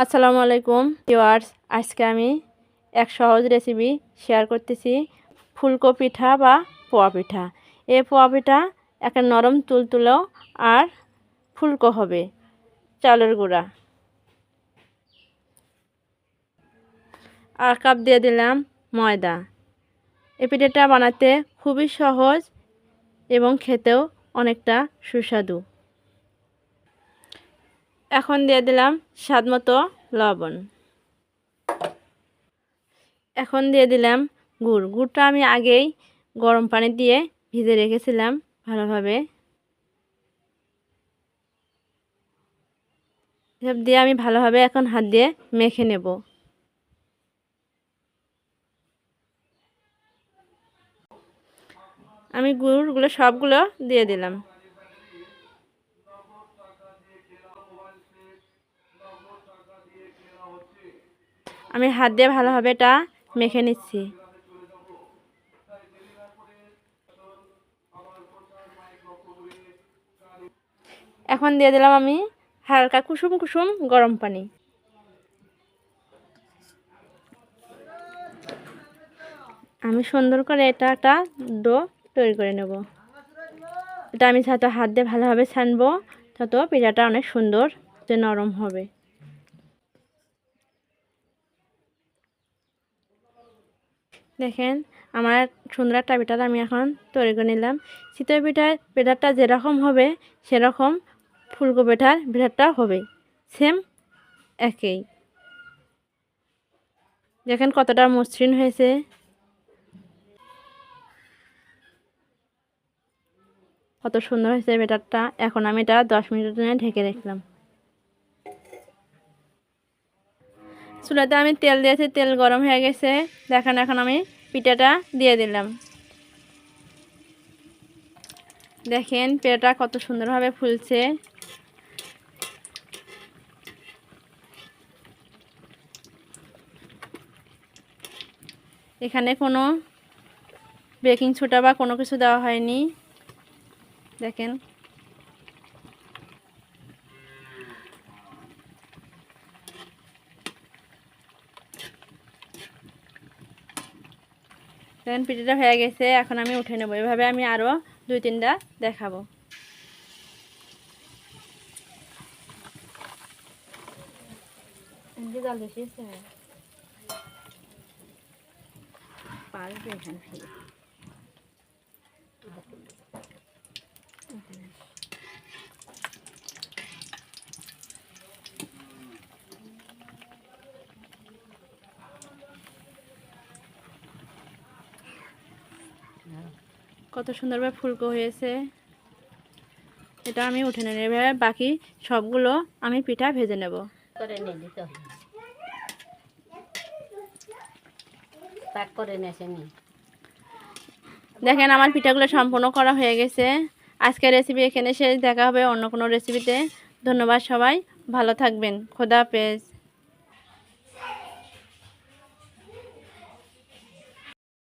আসসালামু আলাইকুম ভিউয়ার্স, আজকে আমি এক সহজ রেসিপি শেয়ার করতেছি ফুলকো পিঠা বা পোয়া পিঠা। এই পোয়া পিঠা একটা নরম তুলতুলো আর ফুলকো হবে। চালের গুঁড়া আর কাপ দিয়ে দিলাম ময়দা। এই পিঠাটা বানাতে খুবই সহজ এবং খেতেও অনেকটা সুস্বাদু। এখন দিয়ে দিলাম স্বাদ মতো লবণ। এখন দিয়ে দিলাম গুড়টা আমি আগেই গরম পানি দিয়ে ভিজে রেখেছিলাম ভালোভাবে। সব দিয়ে আমি ভালোভাবে এখন হাত দিয়ে মেখে নেব। আমি গুড়গুলো সবগুলো দিয়ে দিলাম। আমি হাত দিয়ে ভালোভাবে এটা মেখে নিচ্ছি। এখন দিয়ে দিলাম আমি হালকা কুসুম কুসুম গরম পানি। আমি সুন্দর করে এটা একটা ডো তৈরি করে নেব। এটা আমি যত হাত দিয়ে ভালোভাবে ছানবো তত পিঠাটা অনেক সুন্দর নরম হবে। দেখেন আমার সুন্দর একটা পিঠা আমি এখন তৈরি করে নিলাম। চিতই পিঠার ব্যাটারটা যেরকম হবে সেরকম ফুলকো পিঠার ব্যাটারটা হবে সেম একই। দেখেন কতটা মসৃণ হয়েছে। কত সুন্দর হয়েছে ব্যাটারটা। এখন আমি এটা 10 মিনিটের জন্য ঢেকে রাখলাম। চুলাতে আমি তেল দিয়েছি, তেল গরম হয়ে গেছে। দেখেন এখন আমি পিঠাটা দিয়ে দিলাম। দেখেন পিঠাটা কত সুন্দরভাবে ফুলছে। এখানে কোনো বেকিং সোডা বা কোনো কিছু দেওয়া হয়নি। দেখেন দেখেন পিঠাটা হয়ে গেছে। এখন আমি উঠে নেব। এভাবে আমি আরও 2-3টা দেখাবো। কত সুন্দরভাবে ফুলকো হয়েছে। এটা আমি উঠে নেব। এভাবে বাকি সবগুলো আমি পিঠা ভেজে নেব। দেখেন আমার পিঠাগুলো সম্পূর্ণ করা হয়ে গেছে। আজকের রেসিপি এখানে শেষ। দেখা হবে অন্য কোনো রেসিপিতে। ধন্যবাদ সবাই, ভালো থাকবেন। খোদা হাফেজ।